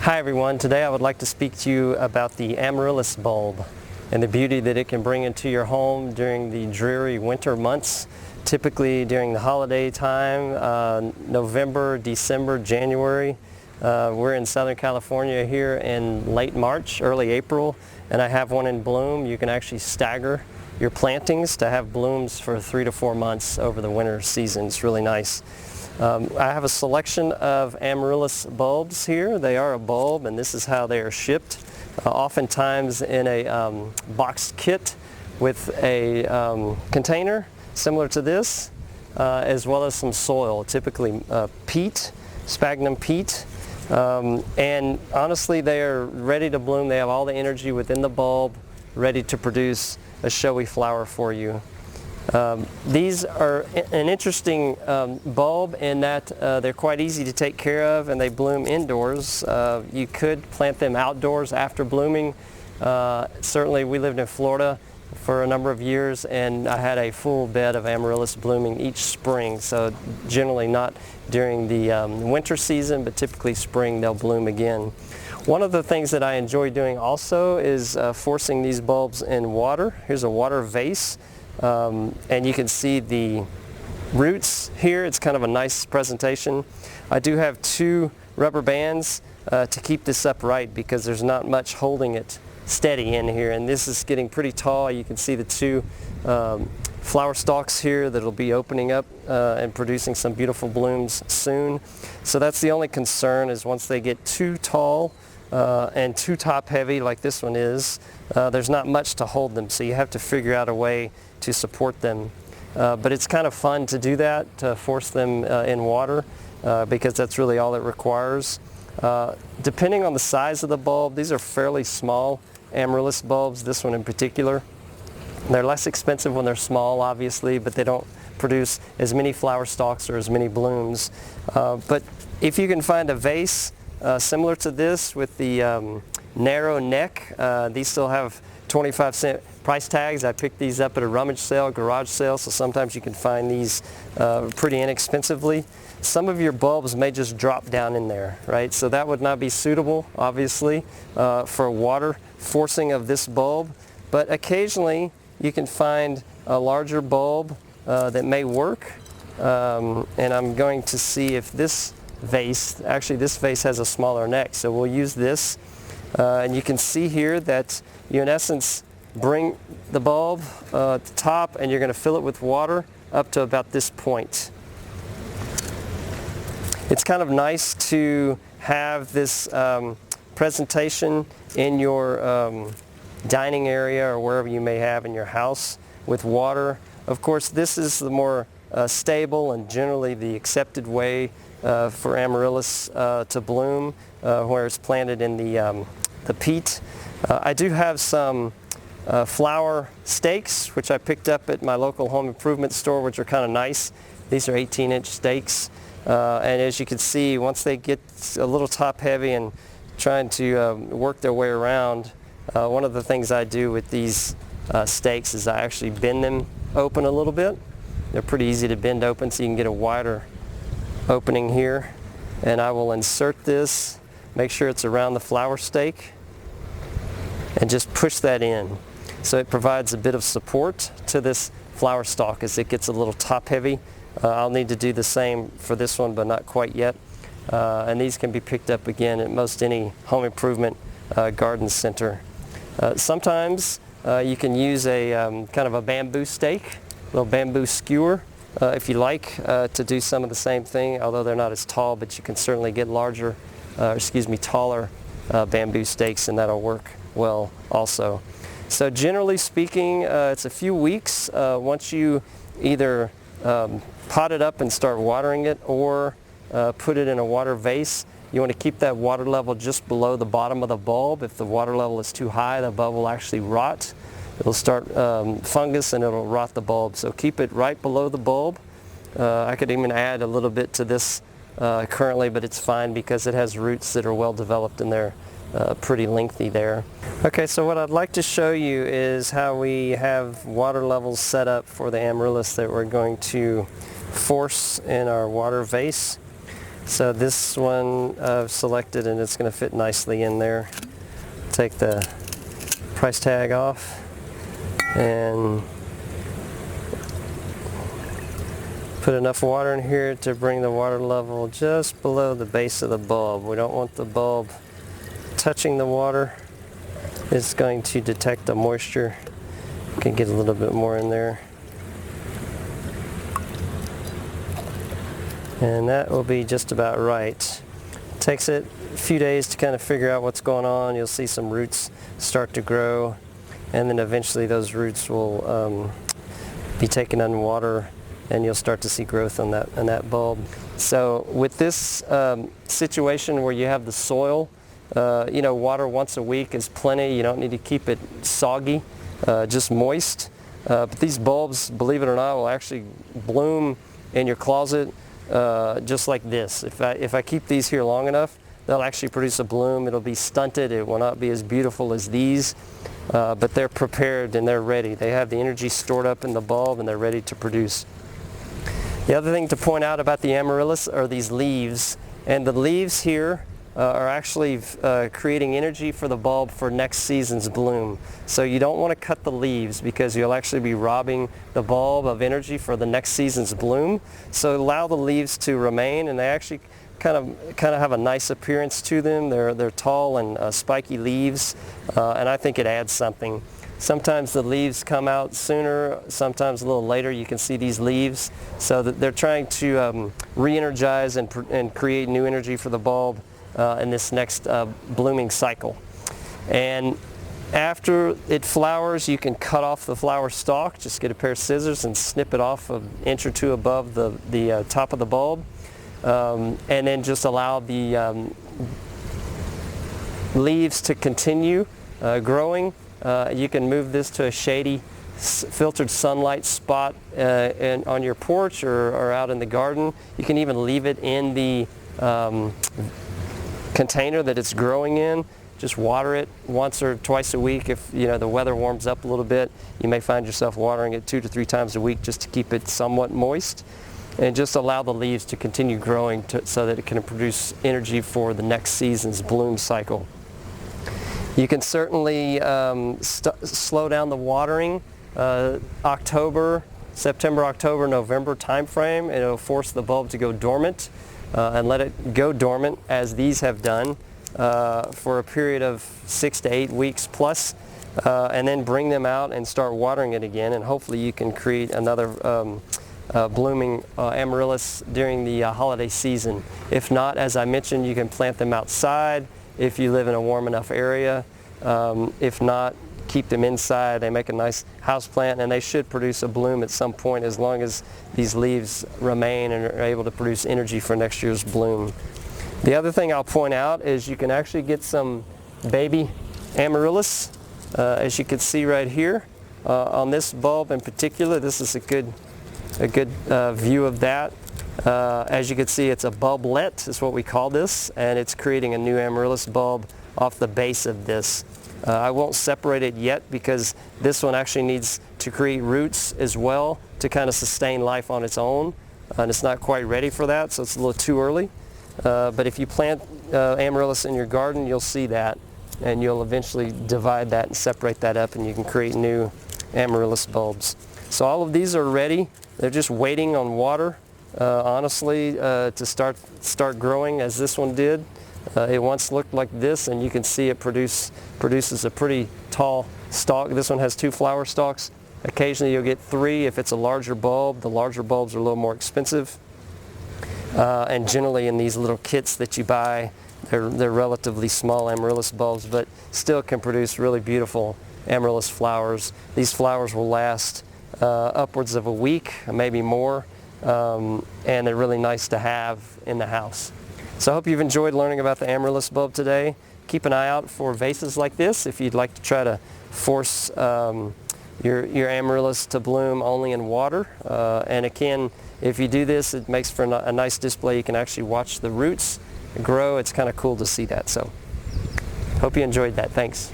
Hi everyone, today I would like to speak to you about the Amaryllis bulb and the beauty that it can bring into your home during the dreary winter months, typically during the holiday time, November, December, January. We're in Southern California here in late March, early April, and I have one in bloom. You can actually stagger your plantings to have blooms for 3 to 4 months over the winter season. It's really nice. I have a selection of Amaryllis bulbs here. They are a bulb, and this is how they are shipped. Oftentimes in a boxed kit with a container similar to this, as well as some soil, typically peat, sphagnum peat. And honestly, they are ready to bloom. They have all the energy within the bulb, ready to produce a showy flower for you. These are an interesting bulb in that they're quite easy to take care of, and they bloom indoors. You could plant them outdoors after blooming. Certainly we lived in Florida for a number of years, and I had a full bed of Amaryllis blooming each spring, so generally not during the winter season, but typically spring they'll bloom again. One of the things that I enjoy doing also is forcing these bulbs in water. Here's a water vase. And you can see the roots here. It's kind of a nice presentation. I do have 2 rubber bands to keep this upright because there's not much holding it steady in here, and this is getting pretty tall. You can see the 2 flower stalks here that'll be opening up and producing some beautiful blooms soon. So that's the only concern, is once they get too tall and too top heavy like this one is, there's not much to hold them, so you have to figure out a way to support them. But it's kind of fun to do that, to force them in water, because that's really all it requires. Depending on the size of the bulb, these are fairly small Amaryllis bulbs, this one in particular. They're less expensive when they're small, obviously, but they don't produce as many flower stalks or as many blooms. But if you can find a vase similar to this with the narrow neck, these still have 25-cent price tags. I picked these up at a rummage sale, garage sale, so sometimes you can find these pretty inexpensively. Some of your bulbs may just drop down in there, right? So that would not be suitable, obviously, for water forcing of this bulb. But occasionally you can find a larger bulb that may work. And I'm going to see if this vase, actually this vase has a smaller neck, so we'll use this. And you can see here that you in essence bring the bulb to the top, and you're going to fill it with water up to about this point. It's kind of nice to have this presentation in your dining area or wherever you may have in your house with water. Of course, this is the more stable and generally the accepted way for Amaryllis to bloom, where it's planted in the peat. I do have some flower stakes, which I picked up at my local home improvement store, which are kind of nice. These are 18-inch stakes, and as you can see, once they get a little top heavy and trying to work their way around, one of the things I do with these stakes is I actually bend them open a little bit. They're pretty easy to bend open, so you can get a wider opening here, and I will insert this, make sure it's around the flower stake, and just push that in. So it provides a bit of support to this flower stalk as it gets a little top heavy. I'll need to do the same for this one, but not quite yet. And these can be picked up again at most any home improvement garden center. Sometimes you can use a kind of a bamboo stake, a little bamboo skewer, if you like, to do some of the same thing, although they're not as tall, but you can certainly get larger, taller bamboo stakes, and that'll work well also. So generally speaking, it's a few weeks once you either pot it up and start watering it, or put it in a water vase. You want to keep that water level just below the bottom of the bulb. If the water level is too high, the bulb will actually rot. It'll start fungus and it'll rot the bulb. So keep it right below the bulb. I could even add a little bit to this currently, but it's fine because it has roots that are well developed and they're pretty lengthy there. Okay, so what I'd like to show you is how we have water levels set up for the Amaryllis that we're going to force in our water vase. So this one I've selected and it's going to fit nicely in there. Take the price tag off and put enough water in here to bring the water level just below the base of the bulb. We don't want the bulb touching the water. It's going to detect the moisture. You can get a little bit more in there. And that will be just about right. Takes it a few days to kind of figure out what's going on. You'll see some roots start to grow, and then eventually those roots will be taken under water, and you'll start to see growth on that bulb. So with this situation where you have the soil, water once a week is plenty. You don't need to keep it soggy, just moist. But these bulbs, believe it or not, will actually bloom in your closet just like this. If I keep these here long enough, they'll actually produce a bloom. It'll be stunted. It will not be as beautiful as these, but they're prepared and they're ready. They have the energy stored up in the bulb and they're ready to produce. The other thing to point out about the amaryllis are these leaves, and the leaves here are actually creating energy for the bulb for next season's bloom. So you don't want to cut the leaves because you'll actually be robbing the bulb of energy for the next season's bloom. So allow the leaves to remain, and they actually kind of have a nice appearance to them. They're tall and spiky leaves, and I think it adds something. Sometimes the leaves come out sooner, sometimes a little later. You can see these leaves, so that they're trying to re-energize and create new energy for the bulb in this next blooming cycle. And after it flowers, you can cut off the flower stalk. Just get a pair of scissors and snip it off an inch or two above the top of the bulb, and then just allow the leaves to continue growing. You can move this to a shady, filtered sunlight spot on your porch or out in the garden. You can even leave it in the container that it's growing in. Just water it once or twice a week. If the weather warms up a little bit, you may find yourself watering it 2 to 3 times a week just to keep it somewhat moist, and just allow the leaves to continue growing so that it can produce energy for the next season's bloom cycle. You can certainly slow down the watering. September, October, November time frame. It'll force the bulb to go dormant, and let it go dormant as these have done for a period of 6 to 8 weeks plus, and then bring them out and start watering it again, and hopefully you can create another blooming amaryllis during the holiday season. If not, as I mentioned, you can plant them outside if you live in a warm enough area. If not, keep them inside. They make a nice house plant, and they should produce a bloom at some point as long as these leaves remain and are able to produce energy for next year's bloom. The other thing I'll point out is you can actually get some baby amaryllis, as you can see right here. On this bulb in particular, this is a good view of that. As you can see, it's a bulblet is what we call this, and it's creating a new amaryllis bulb off the base of this. I won't separate it yet because this one actually needs to create roots as well to kind of sustain life on its own, and it's not quite ready for that, so it's a little too early. But if you plant amaryllis in your garden, you'll see that, and you'll eventually divide that and separate that up, and you can create new amaryllis bulbs. So all of these are ready. They're just waiting on water, honestly, to start growing as this one did. It once looked like this, and you can see it produces a pretty tall stalk. This one has 2 flower stalks. Occasionally you'll get 3 if it's a larger bulb. The larger bulbs are a little more expensive. And generally in these little kits that you buy, they're relatively small amaryllis bulbs, but still can produce really beautiful amaryllis flowers. These flowers will last upwards of a week, maybe more, and they're really nice to have in the house. So I hope you've enjoyed learning about the amaryllis bulb today. Keep an eye out for vases like this if you'd like to try to force your amaryllis to bloom only in water. And again, if you do this, it makes for a nice display. You can actually watch the roots grow. It's kind of cool to see that. So hope you enjoyed that. Thanks.